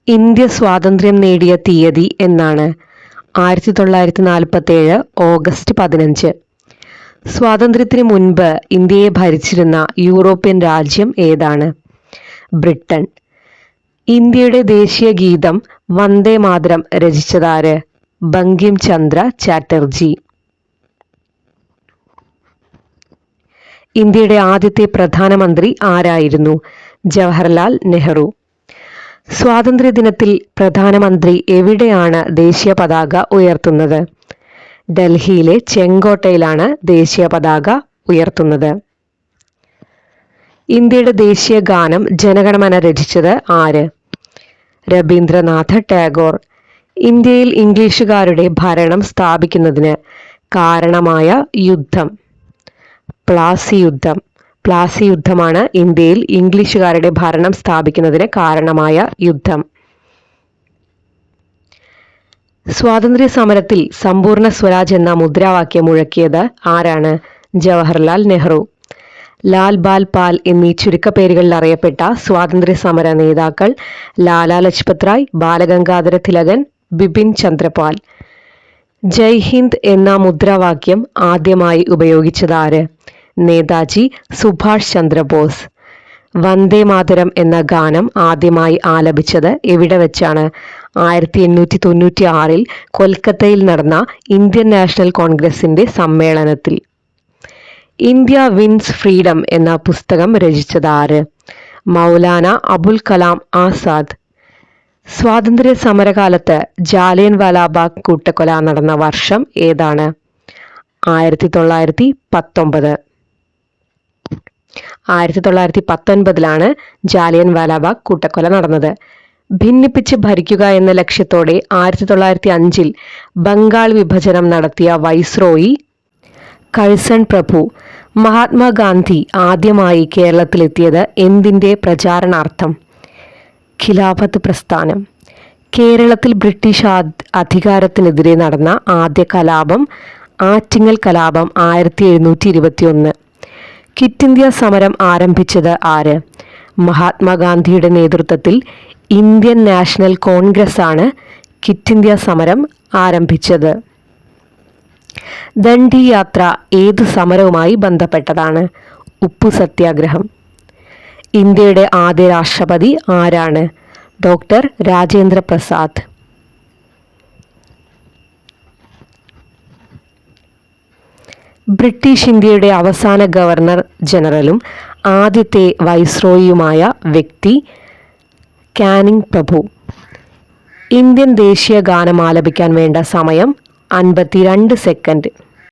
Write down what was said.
India സ്വാതന്ത്ര്യം നേടിയ തീയതി എന്നാണ്? 1947 ഓഗസ്റ്റ് 15. സ്വാതന്ത്ര്യത്തിന് മുൻപ് ഇന്ത്യയെ ഭരിച്ചിരുന്ന യൂറോപ്യൻ രാജ്യം ഏതാണ്? ബ്രിട്ടൻ. ഇന്ത്യയുടെ ദേശീയ ഗീതം വന്ദേ മാതരം രചിച്ചതാര്? ബങ്കിം ചന്ദ്ര ചാറ്റർജി. ഇന്ത്യയുടെ ആദ്യത്തെ പ്രധാനമന്ത്രി ആരായിരുന്നു? ജവഹർലാൽ നെഹ്റു. സ്വാതന്ത്ര്യ ദിനത്തിൽ പ്രധാനമന്ത്രി എവിടെയാണ് ദേശീയ പതാക ഉയർത്തുന്നത്? ഡൽഹിയിലെ ചെങ്കോട്ടയിലാണ് ദേശീയ പതാക ഉയർത്തുന്നത്. ഇന്ത്യയുടെ ദേശീയ ഗാനം ജനഗണമന രചിച്ചത് ആര്? രവീന്ദ്രനാഥ ടാഗോർ. ഇന്ത്യയിൽ ഇംഗ്ലീഷുകാരുടെ ഭരണം സ്ഥാപിക്കുന്നതിന് കാരണമായ യുദ്ധം? പ്ലാസി യുദ്ധം. പ്ലാസി യുദ്ധമാണ് ഇന്ത്യയിൽ ഇംഗ്ലീഷുകാരുടെ ഭരണം സ്ഥാപിക്കുന്നതിന് കാരണമായ യുദ്ധം. സ്വാതന്ത്ര്യ സമരത്തിൽ സമ്പൂർണ്ണ സ്വരാജ് എന്ന മുദ്രാവാക്യം മുഴക്കിയത് ആരാണ്? ജവഹർലാൽ നെഹ്റു. ലാൽ ബാൽ പാൽ എന്നീ ചുരുക്കപ്പേരുകളിൽ അറിയപ്പെട്ട സ്വാതന്ത്ര്യ സമര നേതാക്കൾ ലാലാ ലജ്പത് റായ്, ബാലഗംഗാധര തിലകൻ, ബിപിൻ ചന്ദ്രപാൽ. ജയ് ഹിന്ദ് എന്ന മുദ്രാവാക്യം ആദ്യമായി ഉപയോഗിച്ചതാര്? നേതാജി സുഭാഷ് ചന്ദ്രബോസ്. വന്ദേ മാതരം എന്ന ഗാനം ആദ്യമായി ആലപിച്ചത് എവിടെ വെച്ചാണ്? 1896 കൊൽക്കത്തയിൽ നടന്ന ഇന്ത്യൻ നാഷണൽ കോൺഗ്രസിന്റെ സമ്മേളനത്തിൽ. ഇന്ത്യ വിൻസ് ഫ്രീഡം എന്ന പുസ്തകം രചിച്ചത് ആര്? മൗലാന അബുൽ കലാം ആസാദ്. സ്വാതന്ത്ര്യ സമരകാലത്ത് ജാലിയൻ വാലാബാഗ് കൂട്ടക്കൊല നടന്ന വർഷം ഏതാണ്? 1919. 1919 ജാലിയൻ വാലാബാഗ് കൂട്ടക്കൊല നടന്നത്. ഭിന്നിപ്പിച്ച് ഭരിക്കുക എന്ന ലക്ഷ്യത്തോടെ 1905 ബംഗാൾ വിഭജനം നടത്തിയ വൈസ്രോയി കഴ്സൺ പ്രഭു. മഹാത്മാഗാന്ധി ആദ്യമായി കേരളത്തിലെത്തിയത് എന്തിന്റെ പ്രചാരണാർത്ഥം? ഖിലാഫത്ത് പ്രസ്ഥാനം. കേരളത്തിൽ ബ്രിട്ടീഷ് അധികാരത്തിനെതിരെ നടന്ന ആദ്യ കലാപം ആറ്റിങ്ങൽ കലാപം 1721. ക്വിറ്റ് ഇന്ത്യ സമരം ആരംഭിച്ചത് ആര്? മഹാത്മാഗാന്ധിയുടെ നേതൃത്വത്തിൽ ഇന്ത്യൻ നാഷണൽ കോൺഗ്രസ് ആണ് ക്വിറ്റ് ഇന്ത്യ സമരം ആരംഭിച്ചത്. ദണ്ഡി യാത്ര ഏത് സമരവുമായി ബന്ധപ്പെട്ടതാണ്? ഉപ്പു സത്യാഗ്രഹം. ഇന്ത്യയുടെ ആദ്യ രാഷ്ട്രപതി ആരാണ്? ഡോക്ടർ രാജേന്ദ്ര പ്രസാദ്. ബ്രിട്ടീഷ് ഇന്ത്യയുടെ അവസാന ഗവർണർ ജനറലും ആദ്യത്തെ വൈസ്രോയിയുമായ വ്യക്തി കാനിങ് പ്രഭു. ഇന്ത്യൻ ദേശീയ ഗാനം ആലപിക്കാൻ വേണ്ട സമയം 52 സെക്കൻഡ്.